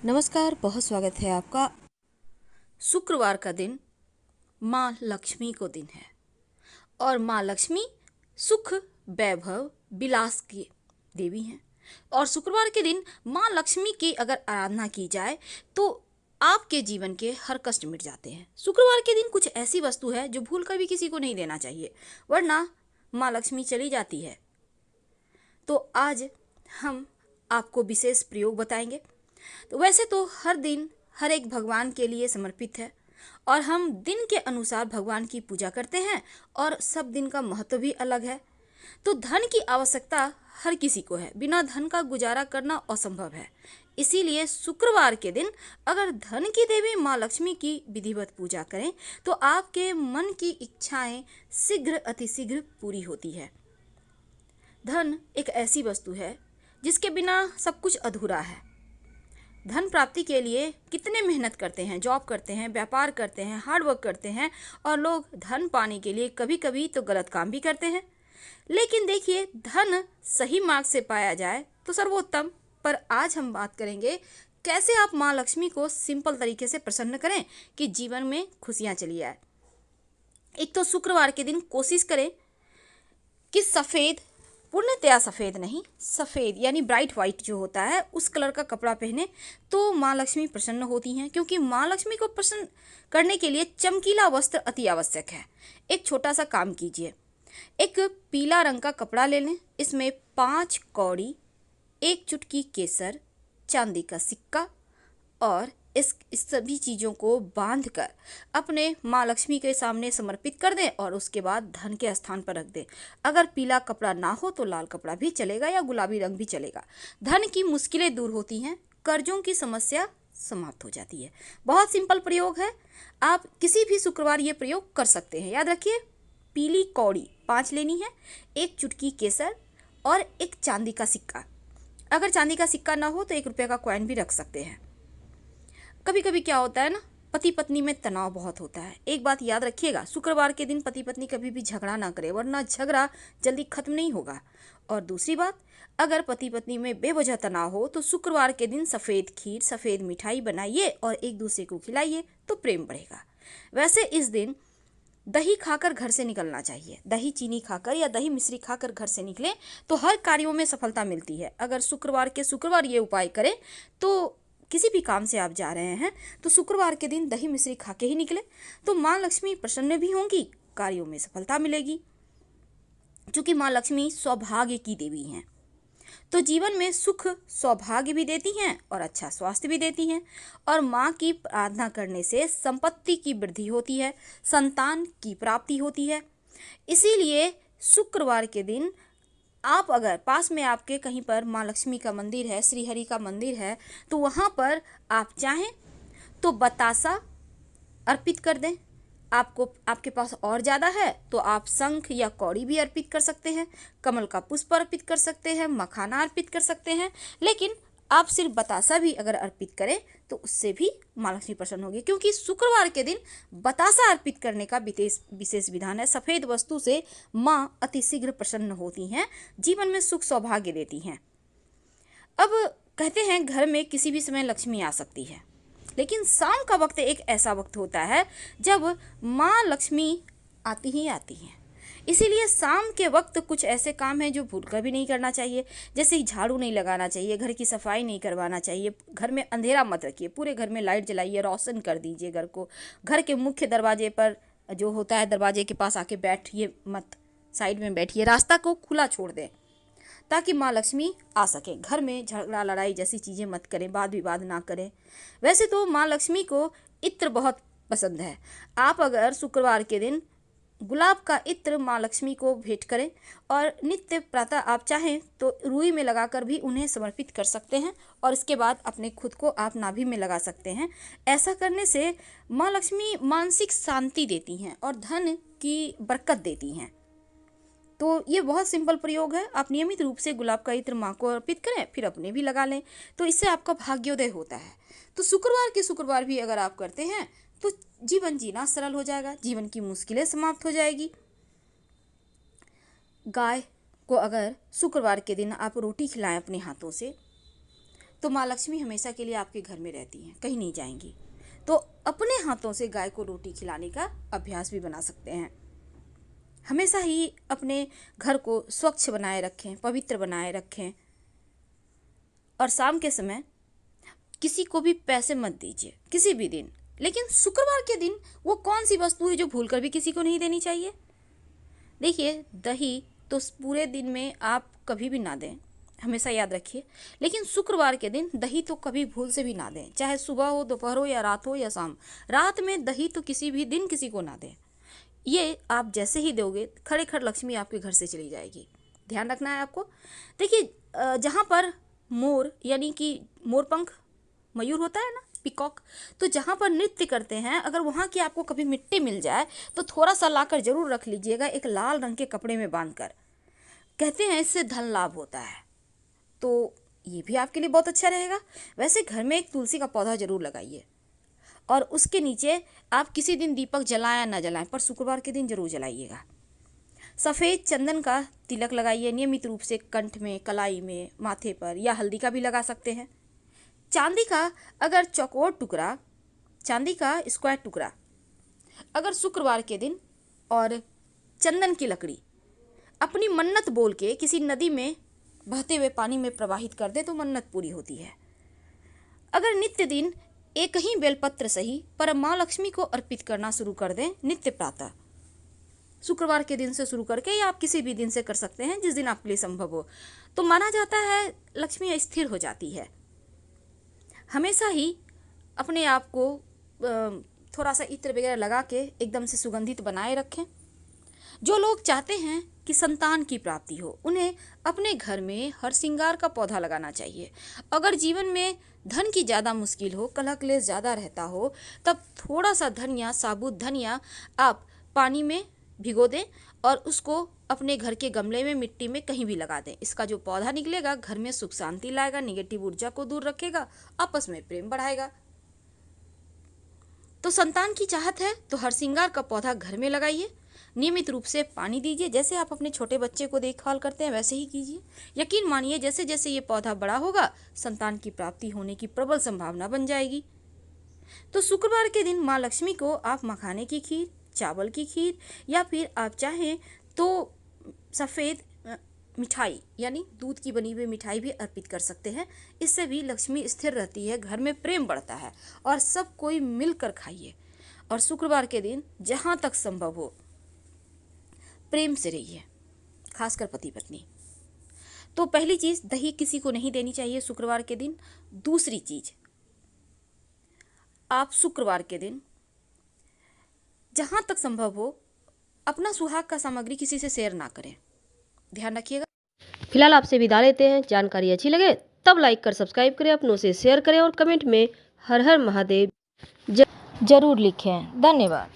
नमस्कार, बहुत स्वागत है आपका। शुक्रवार का दिन माँ लक्ष्मी को दिन है और माँ लक्ष्मी सुख, वैभव, विलास की देवी हैं। और शुक्रवार के दिन माँ लक्ष्मी की अगर आराधना की जाए तो आपके जीवन के हर कष्ट मिट जाते हैं। शुक्रवार के दिन कुछ ऐसी वस्तु है जो भूल कर भी किसी को नहीं देना चाहिए, वरना माँ लक्ष्मी चली जाती है। तो आज हम आपको विशेष प्रयोग बताएंगे। तो वैसे तो हर दिन हर एक भगवान के लिए समर्पित है और हम दिन के अनुसार भगवान की पूजा करते हैं और सब दिन का महत्व भी अलग है। तो धन की आवश्यकता हर किसी को है, बिना धन का गुजारा करना असंभव है। इसीलिए शुक्रवार के दिन अगर धन की देवी माँ लक्ष्मी की विधिवत पूजा करें तो आपके मन की इच्छाएं शीघ्र अतिशीघ्र पूरी होती है। धन एक ऐसी वस्तु है जिसके बिना सब कुछ अधूरा है। धन प्राप्ति के लिए कितने मेहनत करते हैं, जॉब करते हैं, व्यापार करते हैं, हार्ड वर्क करते हैं और लोग धन पाने के लिए कभी कभी तो गलत काम भी करते हैं। लेकिन देखिए, धन सही मार्ग से पाया जाए तो सर्वोत्तम। पर आज हम बात करेंगे कैसे आप माँ लक्ष्मी को सिंपल तरीके से प्रसन्न करें कि जीवन में खुशियाँ चली आए। एक तो शुक्रवार के दिन कोशिश करें कि सफ़ेद, पूर्णतया सफ़ेद नहीं, सफ़ेद यानी ब्राइट वाइट जो होता है उस कलर का कपड़ा पहने तो माँ लक्ष्मी प्रसन्न होती हैं। क्योंकि माँ लक्ष्मी को प्रसन्न करने के लिए चमकीला वस्त्र अति आवश्यक है। एक छोटा सा काम कीजिए, एक पीला रंग का कपड़ा ले लें, इसमें 5 कौड़ी, 1 चुटकी केसर, चांदी का सिक्का और इस सभी चीज़ों को बांधकर अपने माँ लक्ष्मी के सामने समर्पित कर दें और उसके बाद धन के स्थान पर रख दें। अगर पीला कपड़ा ना हो तो लाल कपड़ा भी चलेगा या गुलाबी रंग भी चलेगा। धन की मुश्किलें दूर होती हैं, कर्जों की समस्या समाप्त हो जाती है। बहुत सिंपल प्रयोग है, आप किसी भी शुक्रवार ये प्रयोग कर सकते हैं। याद रखिए, पीली कौड़ी 5 लेनी है, 1 चुटकी केसर और एक चांदी का सिक्का। अगर चांदी का सिक्का ना हो तो 1 रुपये का कॉइन भी रख सकते हैं। कभी कभी क्या होता है ना, पति पत्नी में तनाव बहुत होता है। एक बात याद रखिएगा, शुक्रवार के दिन पति पत्नी कभी भी झगड़ा ना करें, वरना झगड़ा जल्दी खत्म नहीं होगा। और दूसरी बात, अगर पति पत्नी में बेवजह तनाव हो तो शुक्रवार के दिन सफ़ेद खीर, सफ़ेद मिठाई बनाइए और एक दूसरे को खिलाइए तो प्रेम बढ़ेगा। वैसे इस दिन दही खाकर घर से निकलना चाहिए। दही चीनी खाकर या दही मिश्री खाकर घर से निकलें तो हर कार्यों में सफलता मिलती है। अगर शुक्रवार के शुक्रवार ये उपाय करें तो किसी भी काम से आप जा रहे हैं तो शुक्रवार के दिन दही मिश्री खा के ही निकले तो माँ लक्ष्मी प्रसन्न भी होंगी, कार्यों में सफलता मिलेगी। क्योंकि माँ लक्ष्मी सौभाग्य की देवी हैं तो जीवन में सुख सौभाग्य भी देती हैं और अच्छा स्वास्थ्य भी देती हैं। और माँ की आराधना करने से संपत्ति की वृद्धि होती है, संतान की प्राप्ति होती है। इसीलिए शुक्रवार के दिन आप अगर पास में आपके कहीं पर माँ लक्ष्मी का मंदिर है, श्री हरि का मंदिर है, तो वहाँ पर आप चाहें तो बतासा अर्पित कर दें। आपको आपके पास और ज़्यादा है तो आप शंख या कौड़ी भी अर्पित कर सकते हैं, कमल का पुष्प अर्पित कर सकते हैं, मखाना अर्पित कर सकते हैं। लेकिन आप सिर्फ बतासा भी अगर अर्पित करें तो उससे भी माँ लक्ष्मी प्रसन्न होगी। क्योंकि शुक्रवार के दिन बतासा अर्पित करने का विशेष विधान है। सफ़ेद वस्तु से माँ अतिशीघ्र प्रसन्न होती हैं, जीवन में सुख सौभाग्य देती हैं। अब कहते हैं घर में किसी भी समय लक्ष्मी आ सकती है, लेकिन शाम का वक्त एक ऐसा वक्त होता है जब माँ लक्ष्मी आती ही आती हैं। इसीलिए शाम के वक्त कुछ ऐसे काम हैं जो भूलकर भी नहीं करना चाहिए। जैसे झाड़ू नहीं लगाना चाहिए, घर की सफाई नहीं करवाना चाहिए, घर में अंधेरा मत रखिए, पूरे घर में लाइट जलाइए, रोशन कर दीजिए घर को। घर के मुख्य दरवाजे पर जो होता है, दरवाजे के पास आके बैठिए मत, साइड में बैठिए, रास्ता को खुला छोड़ दें ताकि माँ लक्ष्मी आ सके। घर में झगड़ा लड़ाई जैसी चीज़ें मत करें, वाद विवाद ना करें। वैसे तो माँ लक्ष्मी को इत्र बहुत पसंद है। आप अगर शुक्रवार के दिन गुलाब का इत्र माँ लक्ष्मी को भेंट करें और नित्य प्रातः आप चाहें तो रुई में लगाकर भी उन्हें समर्पित कर सकते हैं और इसके बाद अपने खुद को आप नाभि में लगा सकते हैं। ऐसा करने से माँ लक्ष्मी मानसिक शांति देती हैं और धन की बरकत देती हैं। तो ये बहुत सिंपल प्रयोग है। आप नियमित रूप से गुलाब का इत्र माँ को अर्पित करें, फिर अपने भी लगा लें, तो इससे आपका भाग्योदय होता है। तो शुक्रवार के शुक्रवार भी अगर आप करते हैं तो जीवन जीना सरल हो जाएगा, जीवन की मुश्किलें समाप्त हो जाएगी। गाय को अगर शुक्रवार के दिन आप रोटी खिलाएं अपने हाथों से तो माँ लक्ष्मी हमेशा के लिए आपके घर में रहती हैं, कहीं नहीं जाएंगी। तो अपने हाथों से गाय को रोटी खिलाने का अभ्यास भी बना सकते हैं। हमेशा ही अपने घर को स्वच्छ बनाए रखें, पवित्र बनाए रखें। और शाम के समय किसी को भी पैसे मत दीजिए किसी भी दिन, लेकिन शुक्रवार के दिन वो कौन सी वस्तु है जो भूलकर भी किसी को नहीं देनी चाहिए। देखिए, दही तो पूरे दिन में आप कभी भी ना दें, हमेशा याद रखिए, लेकिन शुक्रवार के दिन दही तो कभी भूल से भी ना दें, चाहे सुबह हो, दोपहर हो, या रात हो, या शाम। रात में दही तो किसी भी दिन किसी को ना दें। ये आप जैसे ही दोगे, खड़े खड़ लक्ष्मी आपके घर से चली जाएगी। ध्यान रखना है आपको। देखिए, जहाँ पर मोर यानी कि मोरपंख, मयूर होता है ना, पिकॉक, तो जहाँ पर नृत्य करते हैं, अगर वहाँ की आपको कभी मिट्टी मिल जाए तो थोड़ा सा लाकर जरूर रख लीजिएगा, एक लाल रंग के कपड़े में बांधकर। कहते हैं इससे धन लाभ होता है, तो ये भी आपके लिए बहुत अच्छा रहेगा। वैसे घर में एक तुलसी का पौधा जरूर लगाइए, और उसके नीचे आप किसी दिन दीपक जलाएं ना जलाएं, पर शुक्रवार के दिन जरूर जलाइएगा। सफ़ेद चंदन का तिलक लगाइए नियमित रूप से, कंठ में, कलाई में, माथे पर, या हल्दी का भी लगा सकते हैं। चांदी का अगर चौकोर टुकड़ा, चांदी का स्क्वायर टुकड़ा अगर शुक्रवार के दिन, और चंदन की लकड़ी अपनी मन्नत बोल के किसी नदी में बहते हुए पानी में प्रवाहित कर दे तो मन्नत पूरी होती है। अगर नित्य दिन एक ही बेलपत्र सही पर माँ लक्ष्मी को अर्पित करना शुरू कर दें नित्य प्रातः, शुक्रवार के दिन से शुरू करके, या आप किसी भी दिन से कर सकते हैं जिस दिन आपके लिए संभव हो, तो माना जाता है लक्ष्मी स्थिर हो जाती है। हमेशा ही अपने आप को थोड़ा सा इत्र वगैरह लगा के एकदम से सुगंधित बनाए रखें। जो लोग चाहते हैं कि संतान की प्राप्ति हो, उन्हें अपने घर में हर श्रृंगार का पौधा लगाना चाहिए। अगर जीवन में धन की ज़्यादा मुश्किल हो, कलह क्लेश ज़्यादा रहता हो, तब थोड़ा सा धनिया, साबुत धनिया आप पानी में भिगो दें और उसको अपने घर के गमले में, मिट्टी में कहीं भी लगा दें। इसका जो पौधा निकलेगा घर में सुख शांति लाएगा, निगेटिव ऊर्जा को दूर रखेगा, आपस में प्रेम बढ़ाएगा। तो संतान की चाहत है तो हर श्रृंगार का पौधा घर में लगाइए, नियमित रूप से पानी दीजिए। जैसे आप अपने छोटे बच्चे को देखभाल करते हैं वैसे ही कीजिए। यकीन मानिए, जैसे जैसे ये पौधा बड़ा होगा, संतान की प्राप्ति होने की प्रबल संभावना बन जाएगी। तो शुक्रवार के दिन माँ लक्ष्मी को आप मखाने की खीर, चावल की खीर, या फिर आप चाहें तो सफ़ेद मिठाई यानी दूध की बनी हुई मिठाई भी अर्पित कर सकते हैं। इससे भी लक्ष्मी स्थिर रहती है, घर में प्रेम बढ़ता है, और सब कोई मिलकर खाइए। और शुक्रवार के दिन जहाँ तक संभव हो प्रेम से रहिए, खासकर पति पत्नी। तो पहली चीज़, दही किसी को नहीं देनी चाहिए शुक्रवार के दिन। दूसरी चीज़, आप शुक्रवार के दिन जहाँ तक संभव हो अपना सुहाग का सामग्री किसी से शेयर ना करें, ध्यान रखिएगा। फिलहाल आपसे विदा लेते हैं। जानकारी अच्छी लगे तब लाइक कर सब्सक्राइब करें, अपनों से शेयर करें, और कमेंट में हर हर महादेव जरूर लिखें। धन्यवाद।